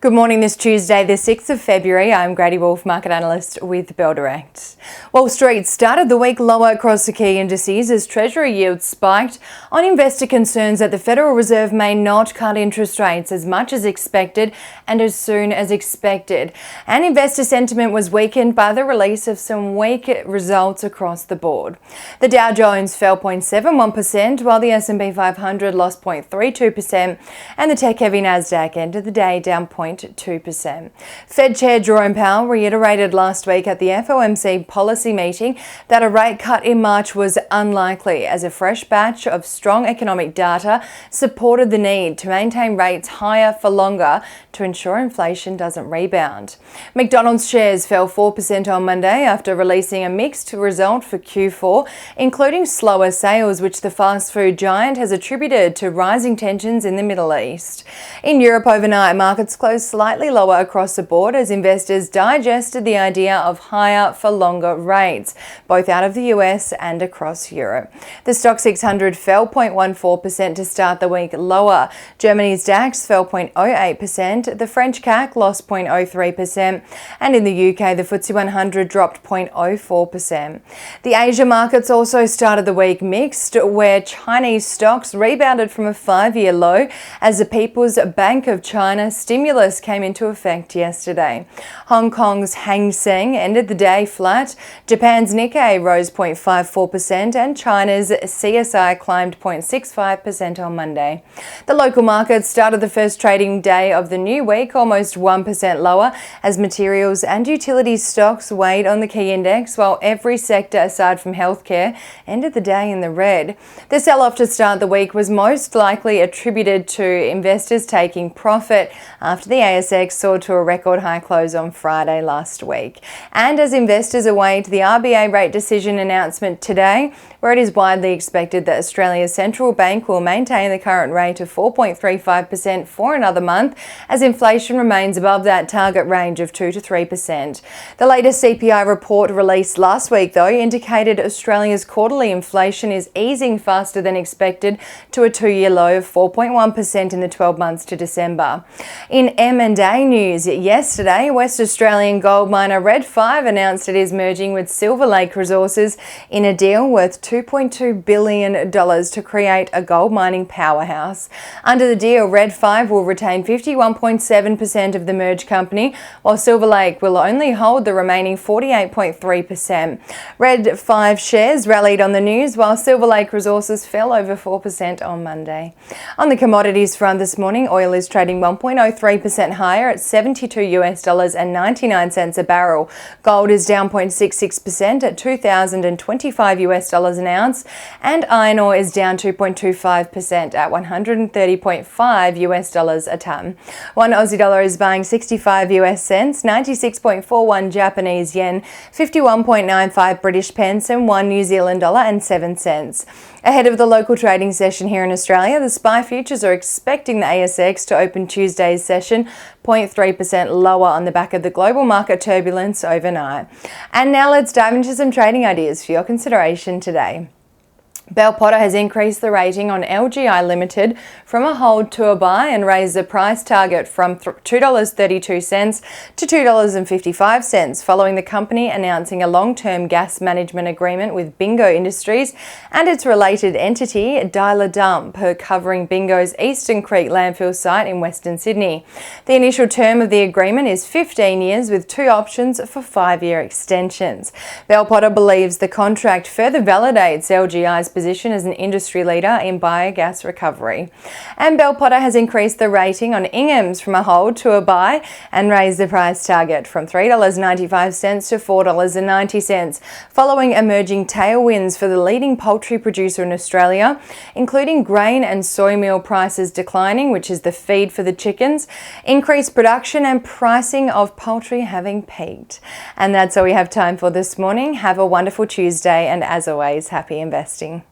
Good morning this Tuesday, the 6th of February. I'm Grady Wolf, market analyst with Bell Direct. Wall Street started the week lower across the key indices as Treasury yields spiked on investor concerns that the Federal Reserve may not cut interest rates as much as expected and as soon as expected. And investor sentiment was weakened by the release of some weak results across the board. The Dow Jones fell 0.71%, while the S&P 500 lost 0.32%, and the tech-heavy Nasdaq ended the day down 0.2%. Fed Chair Jerome Powell reiterated last week at the FOMC policy meeting that a rate cut in March was unlikely, as a fresh batch of strong economic data supported the need to maintain rates higher for longer to ensure inflation doesn't rebound. McDonald's shares fell 4% on Monday after releasing a mixed result for Q4, including slower sales, which the fast food giant has attributed to rising tensions in the Middle East. In Europe overnight, markets closed slightly lower across the board as investors digested the idea of higher for longer rates, both out of the US and across Europe. The Stock 600 fell 0.14% to start the week lower. Germany's DAX fell 0.08%, the French CAC lost 0.03%, and in the UK the FTSE 100 dropped 0.04%. The Asia markets also started the week mixed, where Chinese stocks rebounded from a 5-year low as the People's Bank of China stimulus came into effect yesterday. Hong Kong's Hang Seng ended the day flat, Japan's Nikkei rose 0.54%, and China's CSI climbed 0.65% on Monday. The local markets started the first trading day of the new week almost 1% lower as materials and utilities stocks weighed on the key index, while every sector aside from healthcare ended the day in the red. The sell-off to start the week was most likely attributed to investors taking profit after the ASX soared to a record high close on Friday last week. And as investors await the RBA rate decision announcement today, where it is widely expected that Australia's central bank will maintain the current rate of 4.35% for another month, as inflation remains above that target range of 2 to 3%. The latest CPI report released last week, though, indicated Australia's quarterly inflation is easing faster than expected to a 2-year low of 4.1% in the 12 months to December. In M&A news, yesterday, West Australian gold miner Red 5 announced it is merging with Silver Lake Resources in a deal worth $2.2 billion to create a gold mining powerhouse. Under the deal, Red 5 will retain 51.7% of the merged company, while Silver Lake will only hold the remaining 48.3%. Red 5 shares rallied on the news, while Silver Lake Resources fell over 4% on Monday. On the commodities front this morning, oil is trading 1.03% higher at $72.99 a barrel. Gold is down 0.66% at $2,025 an ounce, and iron ore is down 2.25% at $130.5 a tonne. One Aussie dollar is buying 65 US cents, 96.41 Japanese yen, 51.95 British pence, and 1 New Zealand dollar and 7 cents. Ahead of the local trading session here in Australia, the SPI futures are expecting the ASX to open Tuesday's session 0.3% lower on the back of the global market turbulence overnight. And now let's dive into some trading ideas for your consideration today. Bell Potter has increased the rating on LGI Limited from a hold to a buy and raised the price target from $2.32 to $2.55 following the company announcing a long-term gas management agreement with Bingo Industries and its related entity, Dialer Dump, covering Bingo's Eastern Creek landfill site in Western Sydney. The initial term of the agreement is 15 years with 2 options for 5-year extensions. Bell Potter believes the contract further validates LGI's position as an industry leader in biogas recovery. And Bell Potter has increased the rating on Ingham's from a hold to a buy and raised the price target from $3.95 to $4.90, following emerging tailwinds for the leading poultry producer in Australia, including grain and soy meal prices declining, which is the feed for the chickens, increased production and pricing of poultry having peaked. And that's all we have time for this morning. Have a wonderful Tuesday, and as always, happy investing.